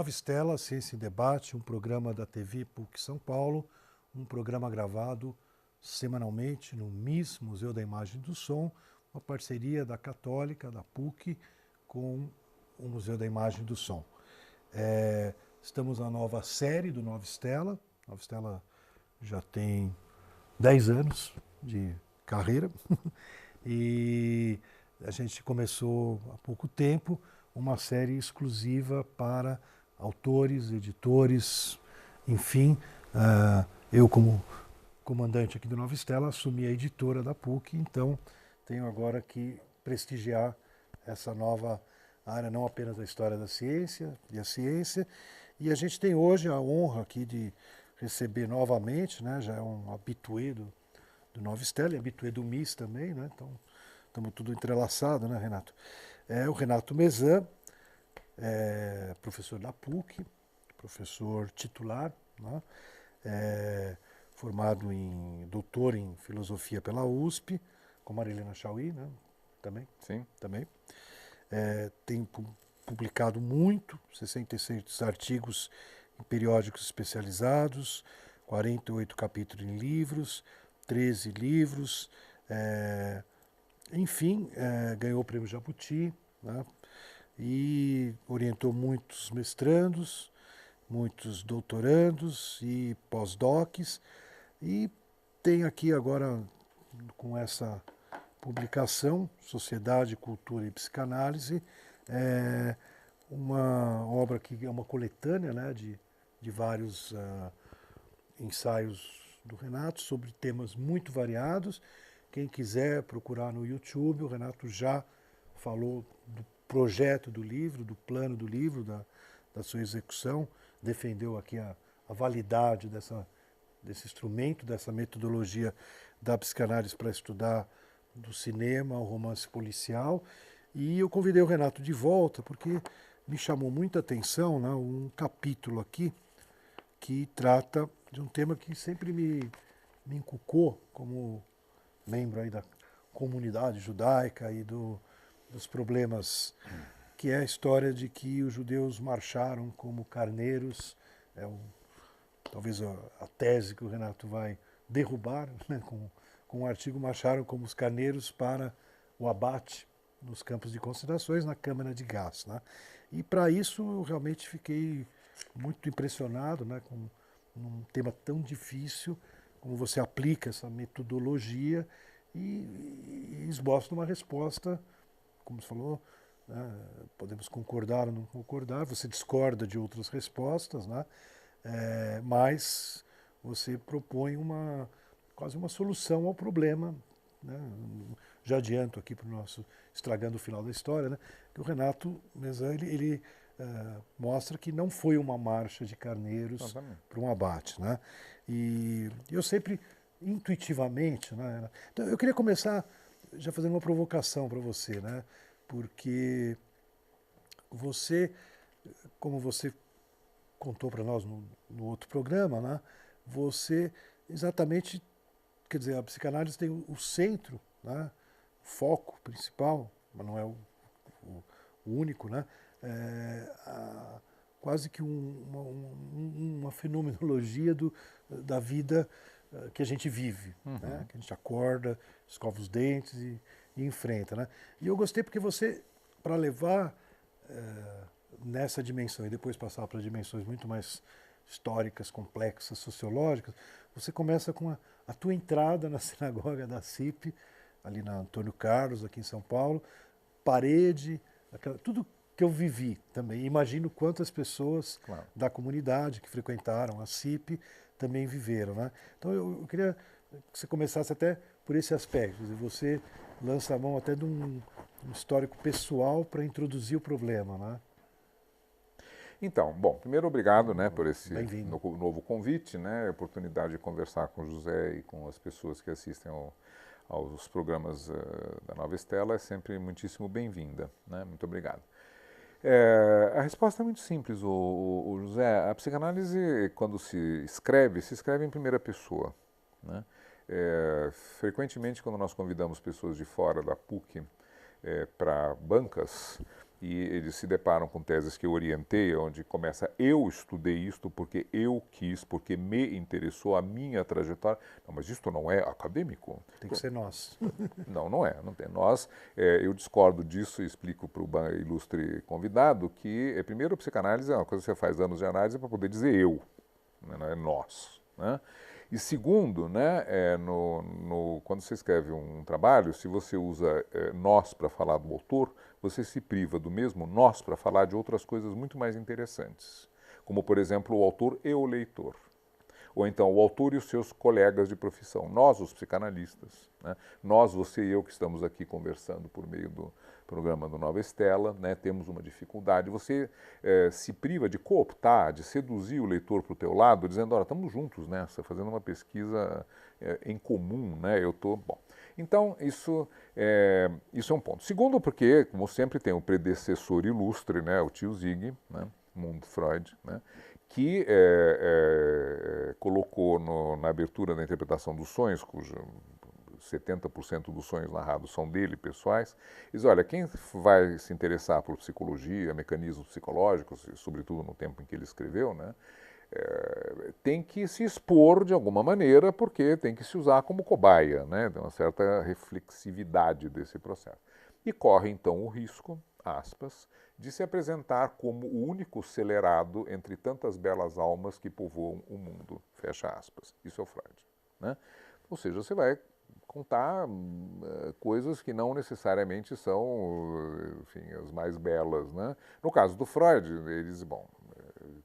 Nova Estela, Ciência em Debate, um programa da TV PUC São Paulo, um programa gravado semanalmente no MIS, Museu da Imagem e do Som, uma parceria da Católica, da PUC, com o Museu da Imagem e do Som. Estamos na nova série do Nova Estela. Nova Estela já tem 10 anos de carreira e a gente começou há pouco tempo uma série exclusiva para autores, editores, enfim. Eu, como comandante aqui do Nova Estela, assumi a editora da PUC, então tenho agora que prestigiar essa nova área, não apenas da história da ciência e a ciência. E a gente tem hoje a honra aqui de receber novamente, né, já é um habitué do Nova Estela e habitué do MIS também, né, então estamos tudo entrelaçado, né, Renato? O Renato Mezan, professor da PUC, professor titular, né, formado doutor em filosofia pela USP, com Marilena Chauí, né, também. Sim. Também. Tem publicado muito, 66 artigos em periódicos especializados, 48 capítulos em livros, 13 livros, enfim, ganhou o Prêmio Jabuti, né, e orientou muitos mestrandos, muitos doutorandos e pós-docs, e tem aqui agora, com essa publicação, Sociedade, Cultura e Psicanálise, uma obra que é uma coletânea, né, de vários ensaios do Renato sobre temas muito variados. Quem quiser procurar no YouTube, o Renato já falou do projeto do livro, do plano do livro, da sua execução, defendeu aqui a validade desse instrumento, dessa metodologia da psicanálise para estudar do cinema ao romance policial. E eu convidei o Renato de volta porque me chamou muita atenção, né, um capítulo aqui que trata de um tema que sempre me encucou como membro aí da comunidade judaica e dos problemas, que é a história de que os judeus marcharam como carneiros. Talvez a tese que o Renato vai derrubar, né, com um artigo, marcharam como os carneiros para o abate nos campos de concentrações, na câmara de gás, né? E para isso eu realmente fiquei muito impressionado, né, com um tema tão difícil, como você aplica essa metodologia e esboça uma resposta, como você falou, né, podemos concordar ou não concordar, você discorda de outras respostas, né, mas você propõe quase uma solução ao problema, né? Já adianto aqui para o nosso, estragando o final da história, né, que o Renato Mezan, ele mostra que não foi uma marcha de carneiros para um abate, né? E eu sempre, intuitivamente, né, então eu queria começar já fazendo uma provocação para você, né, porque você, como você contou para nós no outro programa, né, você exatamente, quer dizer, a psicanálise tem o centro, né, o foco principal, mas não é o único, né, quase que uma fenomenologia da vida que a gente vive, né, que a gente acorda, escova os dentes e enfrenta, né. E eu gostei porque você, para levar nessa dimensão e depois passar para dimensões muito mais históricas, complexas, sociológicas, você começa com a tua entrada na sinagoga da CIP, ali na Antônio Carlos, aqui em São Paulo, parede, tudo que eu vivi também. Imagino quantas pessoas da comunidade que frequentaram a CIP também viveram, né? Então eu queria que você começasse até por esse aspecto. Você lança a mão até de um histórico pessoal para introduzir o problema, né? Então, bom, primeiro obrigado, né, por esse novo convite, né, a oportunidade de conversar com o José e com as pessoas que assistem aos programas da Nova Estela é sempre muitíssimo bem-vinda, né, muito obrigado. A resposta é muito simples, o José. A psicanálise, quando se escreve em primeira pessoa, né? Frequentemente, quando nós convidamos pessoas de fora da PUC para bancas, e eles se deparam com teses que eu orientei, onde começa eu estudei isto porque eu quis, porque me interessou a minha trajetória. Não, mas isto não é acadêmico. Tem que ser nós. Não, não é. Não tem. Nós, eu discordo disso e explico para o ilustre convidado que, primeiro, a psicanálise é uma coisa que você faz anos de análise para poder dizer eu, né, não é nós. Né? E segundo, né, quando você escreve um trabalho, se você usa nós para falar do autor, você se priva do mesmo nós para falar de outras coisas muito mais interessantes, como, por exemplo, o autor e o leitor. Ou então o autor e os seus colegas de profissão, nós, os psicanalistas, né? Nós, você e eu que estamos aqui conversando por meio do programa do Nova Estela, né? Temos uma dificuldade. Você se priva de cooptar, de seduzir o leitor para o teu lado, dizendo, olha, estamos juntos nessa, fazendo uma pesquisa em comum, né? Eu estou... Bom, então, isso é um ponto. Segundo, porque, como sempre, tem o predecessor ilustre, né? O tio Zig, né? Mund Freud, né? Que colocou na abertura da interpretação dos sonhos, cujo 70% dos sonhos narrados são dele, pessoais, diz, olha, quem vai se interessar por psicologia, mecanismos psicológicos, sobretudo no tempo em que ele escreveu, né, tem que se expor de alguma maneira, porque tem que se usar como cobaia, né, tem uma certa reflexividade desse processo. E corre, então, o risco, aspas, de se apresentar como o único celerado entre tantas belas almas que povoam o mundo, fecha aspas. Isso é o Freud. Né? Ou seja, você vai contar coisas que não necessariamente são, enfim, as mais belas. Né? No caso do Freud, ele diz, bom,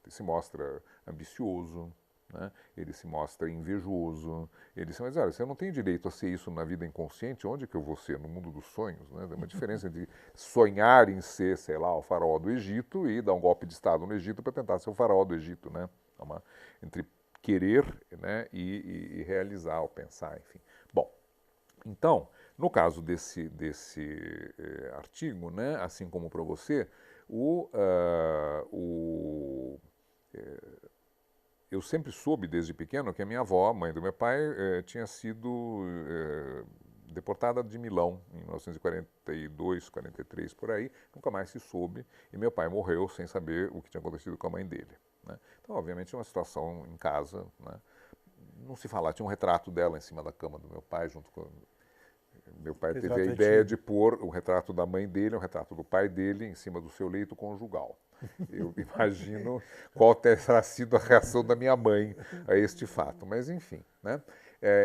se mostra ambicioso, né? Ele se mostra invejoso, ele se diz, olha, você não tem direito a ser isso na vida inconsciente, onde que eu vou ser? No mundo dos sonhos, né? Tem uma diferença entre sonhar em ser, sei lá, o faraó do Egito e dar um golpe de Estado no Egito para tentar ser o faraó do Egito, né? Entre querer, né, e realizar, ou pensar, enfim. Bom, então, no caso desse artigo, né, assim como para você, eu sempre soube desde pequeno que a minha avó, mãe do meu pai, tinha sido deportada de Milão em 1942, 43, por aí, nunca mais se soube, e meu pai morreu sem saber o que tinha acontecido com a mãe dele. Né? Então, obviamente, é uma situação em casa, né? Não se fala, tinha um retrato dela em cima da cama do meu pai, junto com... Meu pai teve a ideia de pôr o retrato da mãe dele, o retrato do pai dele, em cima do seu leito conjugal. Eu imagino qual terá sido a reação da minha mãe a este fato, mas enfim, né?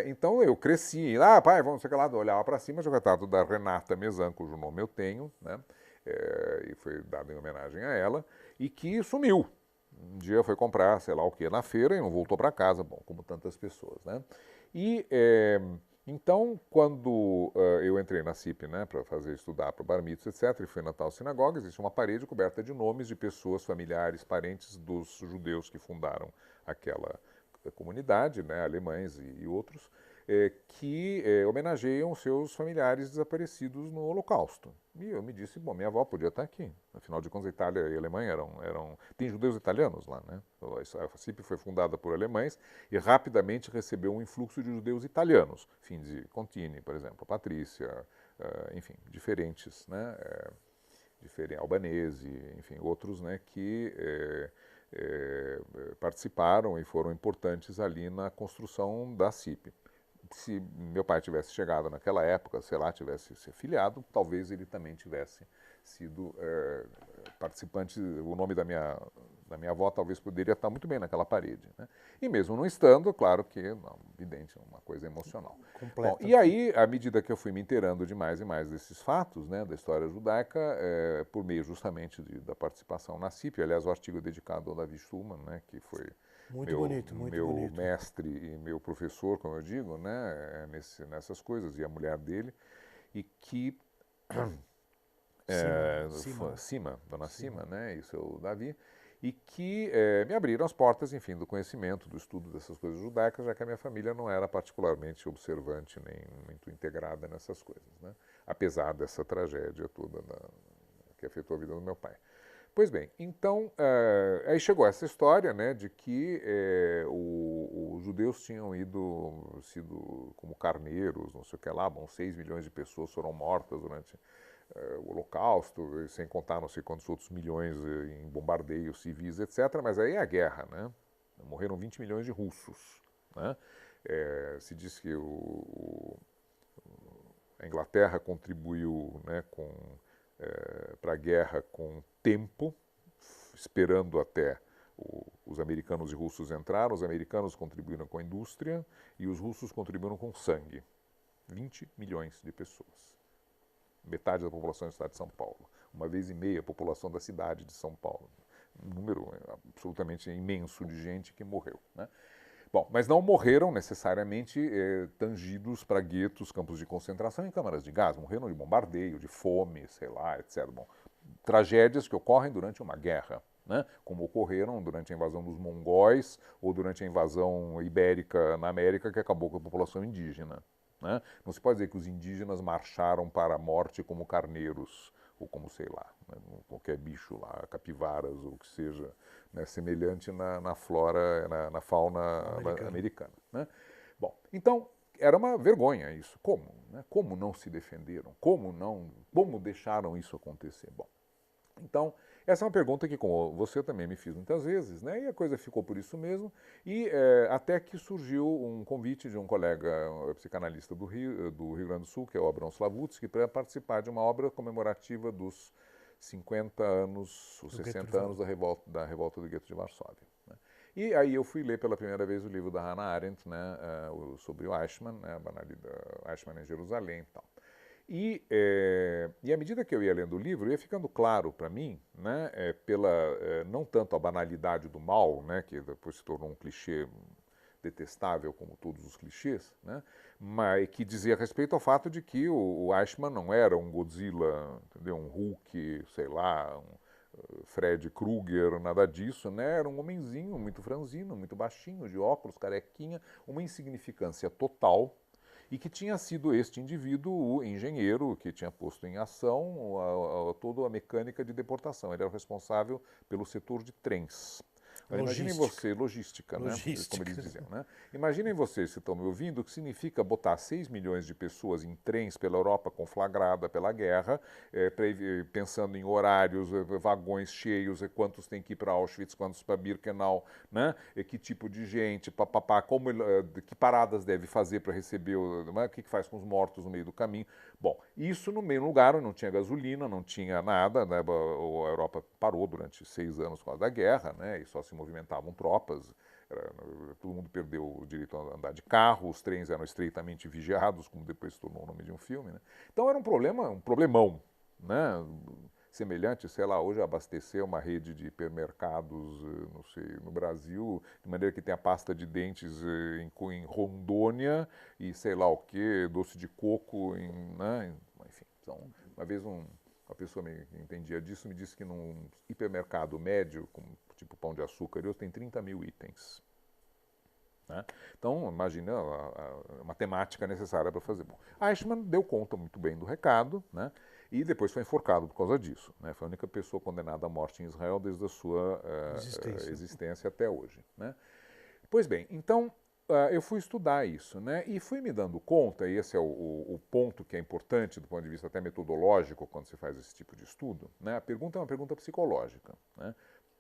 Então eu cresci, pai, vamos chegar lá, olhava para cima, o retrato da Renata Mezan, cujo nome eu tenho, né? E foi dado em homenagem a ela, e que sumiu. Um dia foi comprar, sei lá o que, na feira e não voltou para casa, bom, como tantas pessoas, né? E... então, quando eu entrei na CIP, né, para estudar para o Bar Mitzvah, etc., e fui na tal sinagoga, existe uma parede coberta de nomes de pessoas, familiares, parentes dos judeus que fundaram aquela comunidade, né, alemães e outros, que homenageiam seus familiares desaparecidos no Holocausto. E eu me disse, bom, minha avó podia estar aqui. Afinal de contas, a Itália e a Alemanha tem judeus italianos lá, né? A CIP foi fundada por alemães e rapidamente recebeu um influxo de judeus italianos. Finzi Contini, por exemplo, Patrícia, enfim, diferentes, né? Albanese, enfim, outros, né, que participaram e foram importantes ali na construção da CIP. Se meu pai tivesse chegado naquela época, sei lá, tivesse se filiado, talvez ele também tivesse sido participante. O nome da minha avó talvez poderia estar muito bem naquela parede. Né? E mesmo não estando, claro que, não, evidente, uma coisa emocional. Bom, e aí, à medida que eu fui me inteirando de mais e mais desses fatos, né, da história judaica, por meio justamente da participação na CIP, aliás, o artigo é dedicado ao Davi Schulman, né, que foi... Muito bonito. Meu mestre e meu professor, como eu digo, né, nessas coisas, e a mulher dele, e que... Dona Cima, né, isso é o Davi, e que me abriram as portas, enfim, do conhecimento, do estudo dessas coisas judaicas, já que a minha família não era particularmente observante, nem muito integrada nessas coisas, né, apesar dessa tragédia toda que afetou a vida do meu pai. Pois bem, então, aí chegou essa história, né, de que os judeus tinham sido como carneiros, não sei o que lá, bom, 6 milhões de pessoas foram mortas durante o Holocausto, sem contar não sei quantos outros milhões em bombardeios civis, etc. Mas aí é a guerra, né? Morreram 20 milhões de russos, né? Se diz que a Inglaterra contribuiu, né, para a guerra com tempo, esperando até os americanos e russos entraram. Os americanos contribuíram com a indústria e os russos contribuíram com sangue. 20 milhões de pessoas. Metade da população do estado de São Paulo. 1,5 a população da cidade de São Paulo. Um número absolutamente imenso de gente que morreu, né? Bom, mas não morreram necessariamente tangidos para guetos, campos de concentração e câmaras de gás. Morreram de bombardeio, de fome, sei lá, etc. Bom, tragédias que ocorrem durante uma guerra, né? Como ocorreram durante a invasão dos mongóis ou durante a invasão ibérica na América, que acabou com a população indígena, né? Não se pode dizer que os indígenas marcharam para a morte como carneiros, ou como, sei lá, né, qualquer bicho lá, capivaras ou o que seja, né, semelhante na flora, na fauna americana, né? Bom, então era uma vergonha isso. Como, né? Como não se defenderam? Como deixaram isso acontecer? Bom, então essa é uma pergunta que, como você também me fez muitas vezes, né? E a coisa ficou por isso mesmo, e até que surgiu um convite de um colega psicanalista do Rio Grande do Sul, que é o Abrão Slavutsky, para participar de uma obra comemorativa dos 50 anos, os 60 anos da revolta do Gueto de Varsóvia, né? E aí eu fui ler pela primeira vez o livro da Hannah Arendt, né, sobre o Eichmann, né, a banalidade Eichmann em Jerusalém e tal. E à medida que eu ia lendo o livro, ia ficando claro para mim, né, não tanto a banalidade do mal, né, que depois se tornou um clichê detestável, como todos os clichês, né, mas que dizia respeito ao fato de que o Eichmann não era um Godzilla, entendeu? Um Hulk, sei lá, um Fred Krueger, nada disso, né? Era um homenzinho muito franzino, muito baixinho, de óculos, carequinha, uma insignificância total, e que tinha sido este indivíduo o engenheiro que tinha posto em ação toda a mecânica de deportação. Ele era o responsável pelo setor de trens. Imaginem você, logística, né? Como eles diziam, né? Imaginem vocês, se estão me ouvindo, o que significa botar 6 milhões de pessoas em trens pela Europa conflagrada pela guerra, pensando em horários, vagões cheios, quantos tem que ir para Auschwitz, quantos para Birkenau, né? Que tipo de gente, que paradas deve fazer para receber, o que faz com os mortos no meio do caminho. Bom, isso no meio lugar, não tinha gasolina, não tinha nada, né? A Europa parou durante 6 anos por causa da guerra, né? E só se movimentavam tropas, todo mundo perdeu o direito a andar de carro, os trens eram estreitamente vigiados, como depois se tornou o nome de um filme, né? Então era um problemão, né? Semelhante, sei lá, hoje abastecer uma rede de hipermercados, não sei, no Brasil, de maneira que tem a pasta de dentes em Rondônia e sei lá o que, doce de coco, né? Enfim, então, uma vez uma pessoa que entendia disso me disse que num hipermercado médio, como tipo Pão de Açúcar, tem 30 mil itens, né? Então, imagina a matemática necessária para fazer. Bom, Eichmann deu conta muito bem do recado, né? E depois foi enforcado por causa disso, né? Foi a única pessoa condenada à morte em Israel desde a sua existência até hoje, né? Pois bem, então eu fui estudar isso, né? E fui me dando conta, e esse é o ponto que é importante do ponto de vista até metodológico quando se faz esse tipo de estudo, né? A pergunta é uma pergunta psicológica, né?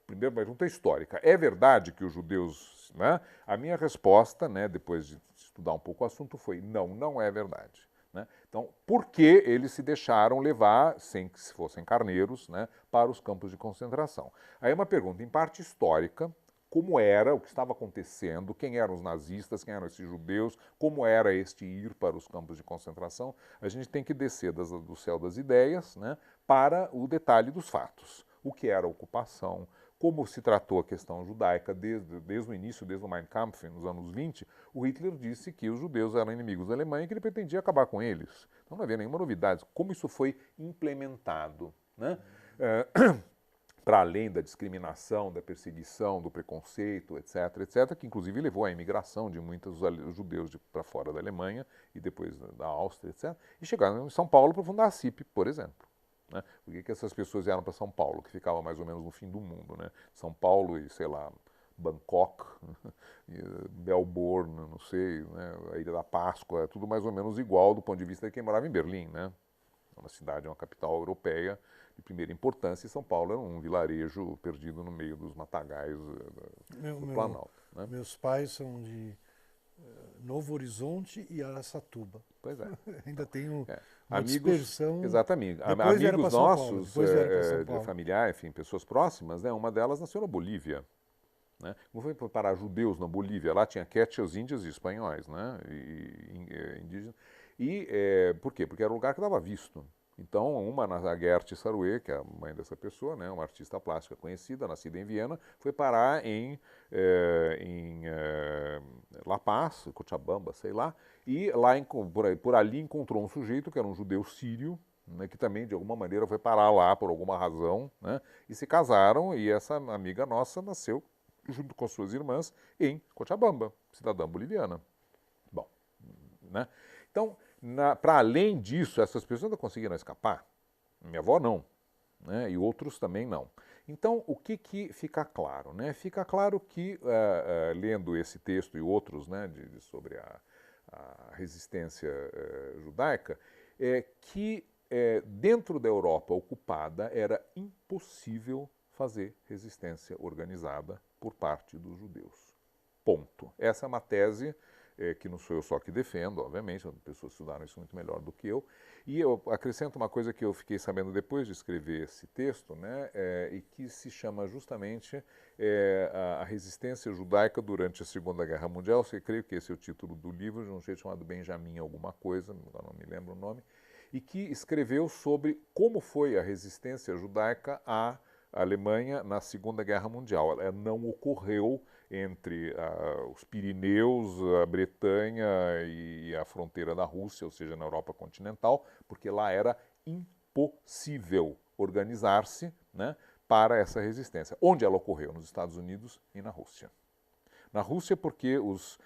Primeiro, pergunta histórica. É verdade que os judeus, né? A minha resposta, né, depois de estudar um pouco o assunto, foi não é verdade, né? Então, por que eles se deixaram levar, sem que se fossem carneiros, né, para os campos de concentração? Aí é uma pergunta, em parte histórica, como era, o que estava acontecendo, quem eram os nazistas, quem eram esses judeus, como era este ir para os campos de concentração. A gente tem que descer do céu das ideias, né, para o detalhe dos fatos. O que era a ocupação, como se tratou a questão judaica desde o início, desde o Mein Kampf, nos anos 20, o Hitler disse que os judeus eram inimigos da Alemanha e que ele pretendia acabar com eles. Então não havia nenhuma novidade. Como isso foi implementado, né? Para além da discriminação, da perseguição, do preconceito, etc., que inclusive levou à imigração de muitos judeus para fora da Alemanha e depois da Áustria, etc., e chegaram em São Paulo para fundar a CIP, por exemplo. Né? Por que essas pessoas vieram para São Paulo, que ficava mais ou menos no fim do mundo, né? São Paulo e, sei lá, Bangkok, Melbourne, não sei, né? A Ilha da Páscoa, é tudo mais ou menos igual do ponto de vista de quem morava em Berlim, né? É uma cidade, uma capital europeia de primeira importância, e São Paulo é um vilarejo perdido no meio dos matagais do Planalto. Né? Meus pais são de Novo Horizonte e Araçatuba. Pois é. Ainda tem uma amigos, dispersão. exatamente. Depois vieram para Amigos São Paulo. nossos, Depois vieram para São Paulo. familiares, enfim, pessoas próximas, né? Uma delas nasceu na Bolívia. Né? Como foi parar judeus na Bolívia? Lá tinha quechas, índias e espanhóis, né? Indígenas. Por quê? Porque era um lugar que dava visto. Então, uma Nazagerte Saruê, que é a mãe dessa pessoa, né, uma artista plástica conhecida, nascida em Viena, foi parar em La Paz, Cochabamba, sei lá, e lá por ali encontrou um sujeito que era um judeu sírio, né, que também de alguma maneira foi parar lá por alguma razão, né, e se casaram, e essa amiga nossa nasceu junto com suas irmãs em Cochabamba, cidadã boliviana. Bom, né? Então, para além disso, essas pessoas ainda conseguiram escapar. Minha avó não, né? E outros também não. Então, o que fica claro? Né? Fica claro que, lendo esse texto e outros, né, sobre a resistência judaica, que dentro da Europa ocupada era impossível fazer resistência organizada por parte dos judeus. Ponto. Essa é uma tese que não sou eu só que defendo, obviamente, as pessoas estudaram isso muito melhor do que eu. E eu acrescento uma coisa que eu fiquei sabendo depois de escrever esse texto, né, e que se chama justamente a resistência judaica durante a Segunda Guerra Mundial. Eu creio que esse é o título do livro, de um jeito chamado Benjamin alguma coisa, não me lembro o nome, e que escreveu sobre como foi a resistência judaica à Alemanha na Segunda Guerra Mundial. Ela não ocorreu entre os Pirineus, a Bretanha e a fronteira da Rússia, ou seja, na Europa continental, porque lá era impossível organizar-se, né, para essa resistência. Onde ela ocorreu? Nos Estados Unidos e na Rússia. Na Rússia, porque os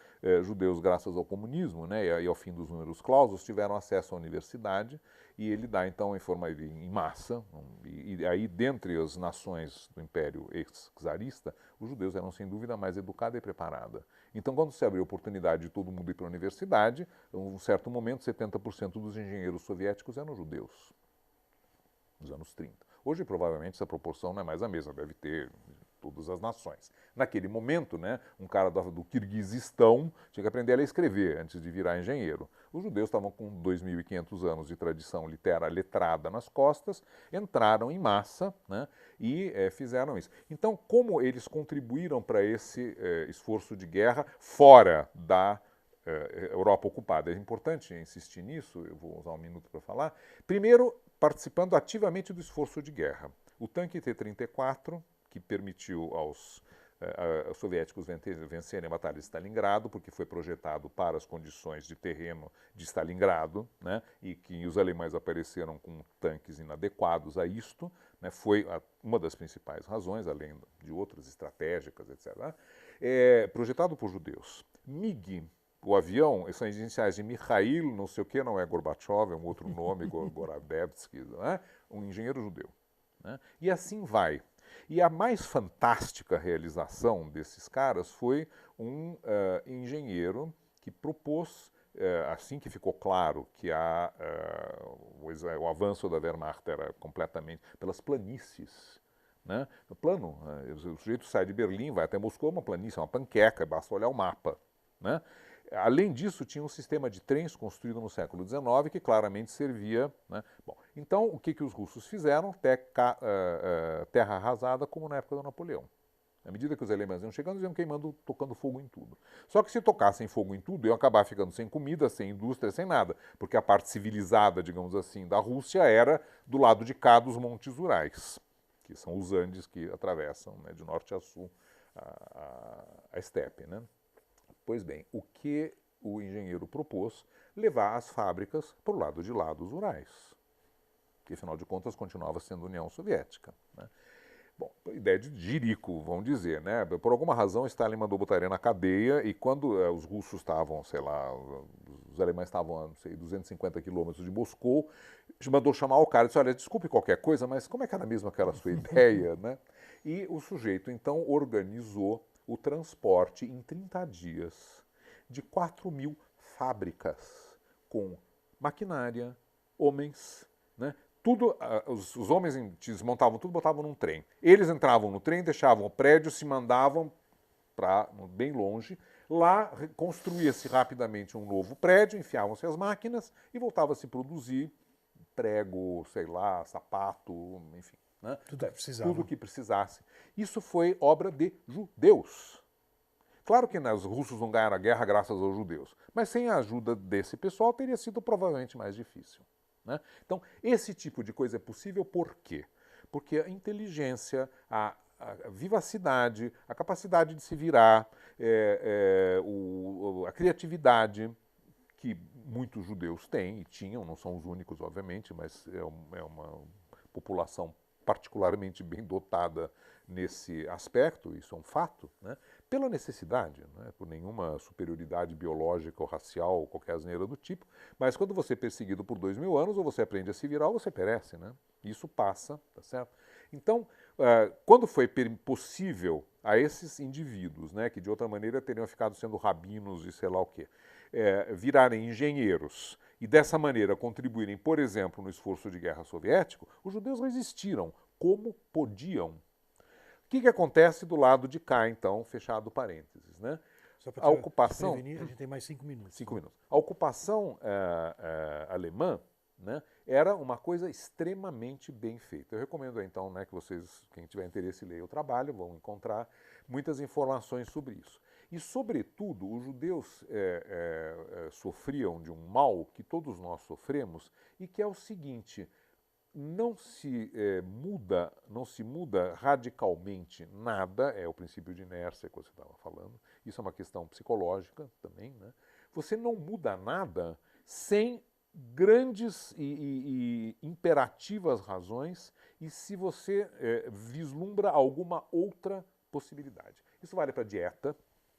judeus, graças ao comunismo, né, e ao fim dos números clausos, tiveram acesso à universidade, e ele dá, então, em massa, e aí, dentre as nações do Império ex-czarista, os judeus eram, sem dúvida, mais educada e preparada. Então, quando se abriu a oportunidade de todo mundo ir para a universidade, em um certo momento, 70% dos engenheiros soviéticos eram judeus, nos anos 30. Hoje, provavelmente, essa proporção não é mais a mesma, deve ter todas as nações. Naquele momento, né, um cara do Quirguizistão tinha que aprender a ler e escrever antes de virar engenheiro. Os judeus estavam com 2.500 anos de tradição letrada nas costas, entraram em massa, né, e fizeram isso. Então, como eles contribuíram para esse esforço de guerra fora da Europa ocupada? É importante insistir nisso, eu vou usar um minuto para falar. Primeiro, participando ativamente do esforço de guerra. O tanque T-34, que permitiu aos soviéticos vencerem a Batalha de Stalingrado, porque foi projetado para as condições de terreno de Stalingrado, né, e que os alemães apareceram com tanques inadequados a isto, né, foi uma das principais razões, além de outras estratégicas, etc., projetado por judeus. MiG, o avião, são as iniciais de Mikhail, não sei o que, não é Gorbachev, é um outro nome, Goradevsky, né, um engenheiro judeu. Né, e assim vai. E a mais fantástica realização desses caras foi um engenheiro que propôs, assim que ficou claro que o avanço da Wehrmacht era completamente pelas planícies. Né? O plano, o sujeito sai de Berlim, vai até Moscou, uma planície, uma panqueca, basta olhar o mapa. Né? Além disso, tinha um sistema de trens construído no século XIX que claramente servia. Né? Bom, então, o que os russos fizeram? Terra arrasada, como na época do Napoleão. À medida que os alemães iam chegando, eles iam queimando, tocando fogo em tudo. Só que se tocassem fogo em tudo, iam acabar ficando sem comida, sem indústria, sem nada. Porque a parte civilizada, digamos assim, da Rússia era do lado de cá dos Montes Urais, que são os Andes que atravessam, né, de norte a sul a estepe, né? Pois bem, o que o engenheiro propôs? Levar as fábricas para o lado de lá dos Urais, que afinal de contas continuava sendo União Soviética. Né? Bom, ideia de jirico, vamos dizer, né? Por alguma razão, Stalin mandou botar ele na cadeia e quando os russos estavam, sei lá, os alemães estavam a, não sei, 250 quilômetros de Moscou, mandou chamar o cara e disse, olha, desculpe qualquer coisa, mas como é que era mesmo aquela sua ideia, né? E o sujeito, então, organizou o transporte em 30 dias de 4.000 fábricas com maquinária, homens, né? Tudo, os homens desmontavam tudo, botavam num trem. Eles entravam no trem, deixavam o prédio, se mandavam para bem longe. Lá construía-se rapidamente um novo prédio, enfiavam-se as máquinas e voltava a se produzir prego, sei lá, sapato, enfim. Né? Tudo que precisasse. Isso foi obra de judeus. Claro que os russos não ganharam a guerra graças aos judeus, mas sem a ajuda desse pessoal teria sido provavelmente mais difícil. Né? Então, esse tipo de coisa é possível por quê? Porque a inteligência, a vivacidade, a capacidade de se virar, a criatividade que muitos judeus têm e tinham, não são os únicos, obviamente, mas é uma população particularmente bem dotada nesse aspecto, isso é um fato, né? Pela necessidade, não é por nenhuma superioridade biológica ou racial ou qualquer asneira do tipo, mas quando você é perseguido por 2000 anos, ou você aprende a se virar ou você perece, né? Isso passa, tá certo? Então, quando foi possível a esses indivíduos, né, que de outra maneira teriam ficado sendo rabinos e sei lá o quê, virarem engenheiros e dessa maneira contribuírem, por exemplo, no esforço de guerra soviético, os judeus resistiram como podiam. O que acontece do lado de cá, então, fechado parênteses, né? Só para a ocupação, a gente tem mais 5 minutos. 5 minutos. A ocupação alemã, né, era uma coisa extremamente bem feita. Eu recomendo, então, né, que vocês, quem tiver interesse, leia o trabalho, vão encontrar muitas informações sobre isso. E, sobretudo, os judeus sofriam de um mal que todos nós sofremos e que é o seguinte: não se muda radicalmente nada, é o princípio de inércia que você estava falando, isso é uma questão psicológica também, né? Você não muda nada sem grandes e imperativas razões e se você vislumbra alguma outra possibilidade. Isso vale para dieta.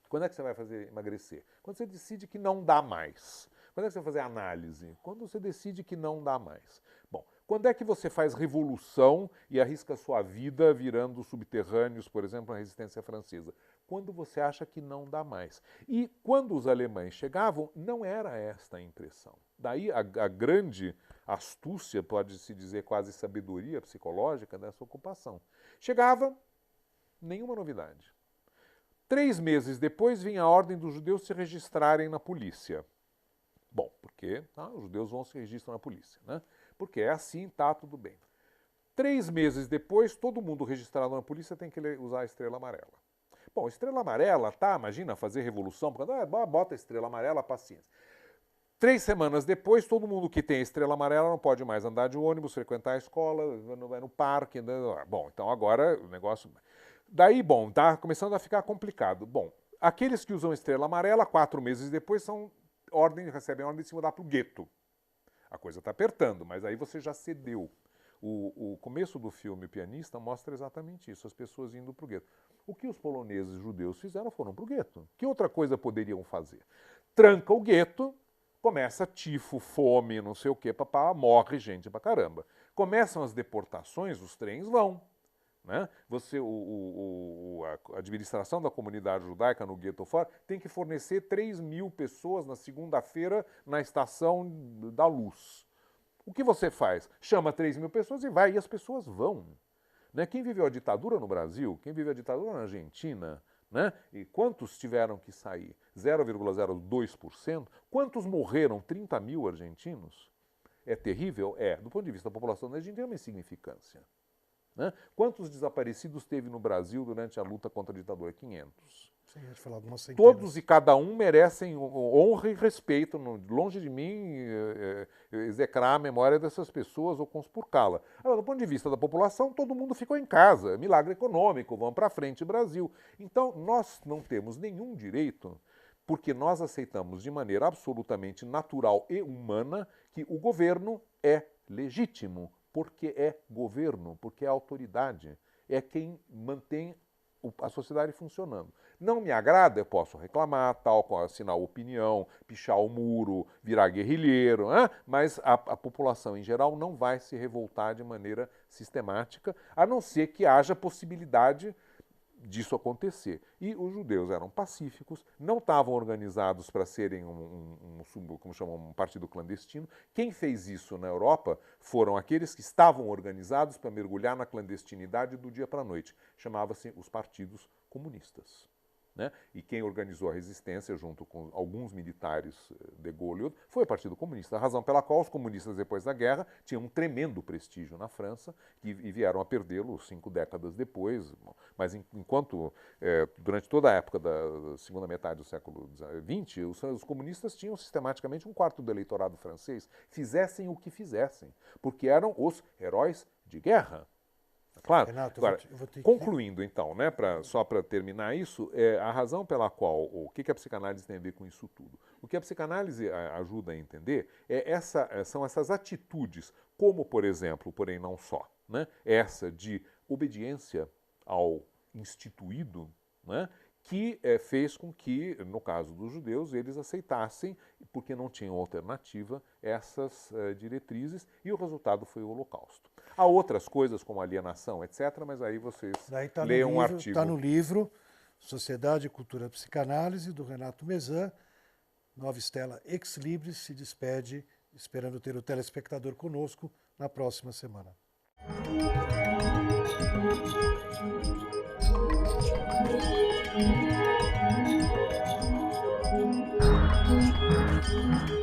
Quando é que você vai fazer emagrecer? Quando você decide que não dá mais. Quando é que você vai fazer análise? Quando você decide que não dá mais. Bom, quando é que você faz revolução e arrisca sua vida virando subterrâneos, por exemplo, na resistência francesa? Quando você acha que não dá mais. E quando os alemães chegavam, não era esta a impressão. Daí a grande astúcia, pode-se dizer quase sabedoria psicológica dessa ocupação. Chegava, nenhuma novidade. 3 meses depois vinha a ordem dos judeus se registrarem na polícia. Bom, porque os judeus vão se registrar na polícia, né? Porque é assim, tá, tudo bem. 3 meses depois, todo mundo registrado na polícia tem que usar a estrela amarela. Bom, estrela amarela, tá, imagina fazer revolução, bota a estrela amarela, paciência. 3 semanas depois, todo mundo que tem a estrela amarela não pode mais andar de ônibus, frequentar a escola, vai no parque. Bom, então agora o negócio... Daí, bom, tá começando a ficar complicado. Bom, aqueles que usam estrela amarela, 4 meses depois, recebem ordem de se mudar para o gueto. A coisa está apertando, mas aí você já cedeu. O começo do filme O Pianista mostra exatamente isso, as pessoas indo para o gueto. O que os poloneses judeus fizeram foram para o gueto. Que outra coisa poderiam fazer? Tranca o gueto, começa tifo, fome, não sei o quê, morre gente pra caramba. Começam as deportações, os trens vão. Né? A administração da comunidade judaica no gueto fora tem que fornecer 3.000 pessoas na segunda-feira na Estação da Luz. O que você faz? Chama 3.000 pessoas e vai, e as pessoas vão. Né? Quem viveu a ditadura no Brasil, quem viveu a ditadura na Argentina, né? E quantos tiveram que sair? 0,02%? Quantos morreram? 30.000 argentinos? É terrível? É. Do ponto de vista da população da Argentina, é uma insignificância. Né? Quantos desaparecidos teve no Brasil durante a luta contra a ditadura? 500. Sim, eu ia te falar de uma centena. Todos e cada um merecem honra e respeito. Longe de mim execrar a memória dessas pessoas ou conspurcá-la. Do ponto de vista da população, todo mundo ficou em casa. Milagre econômico, vamos para frente, Brasil. Então, nós não temos nenhum direito, porque nós aceitamos de maneira absolutamente natural e humana que o governo é legítimo. Porque é governo, porque é autoridade, é quem mantém a sociedade funcionando. Não me agrada, eu posso reclamar, assinar opinião, pichar o muro, virar guerrilheiro, mas a população em geral não vai se revoltar de maneira sistemática, a não ser que haja possibilidade disso acontecer. E os judeus eram pacíficos, não estavam organizados para serem como chamam, um partido clandestino. Quem fez isso na Europa foram aqueles que estavam organizados para mergulhar na clandestinidade do dia para a noite. Chamava-se os partidos comunistas. Né? E quem organizou a resistência, junto com alguns militares de Gaulle, foi o Partido Comunista. A razão pela qual os comunistas, depois da guerra, tinham um tremendo prestígio na França e vieram a perdê-lo 5 décadas depois. Mas enquanto, durante toda a época da segunda metade do século XX, os comunistas tinham sistematicamente um quarto do eleitorado francês, fizessem o que fizessem, porque eram os heróis de guerra. Claro. Renato, agora, eu vou ter concluindo então, né, só para terminar isso, a razão pela qual, o que a psicanálise tem a ver com isso tudo? O que a psicanálise ajuda a entender são essas atitudes, como por exemplo, porém não só, né, essa de obediência ao instituído, né, que fez com que, no caso dos judeus, eles aceitassem, porque não tinham alternativa, essas diretrizes, e o resultado foi o Holocausto. Há outras coisas, como alienação, etc., mas aí vocês leiam um artigo. Está no livro Sociedade e Cultura da Psicanálise, do Renato Mezan. Nova Stella Ex Libris se despede, esperando ter o telespectador conosco na próxima semana. Thank you.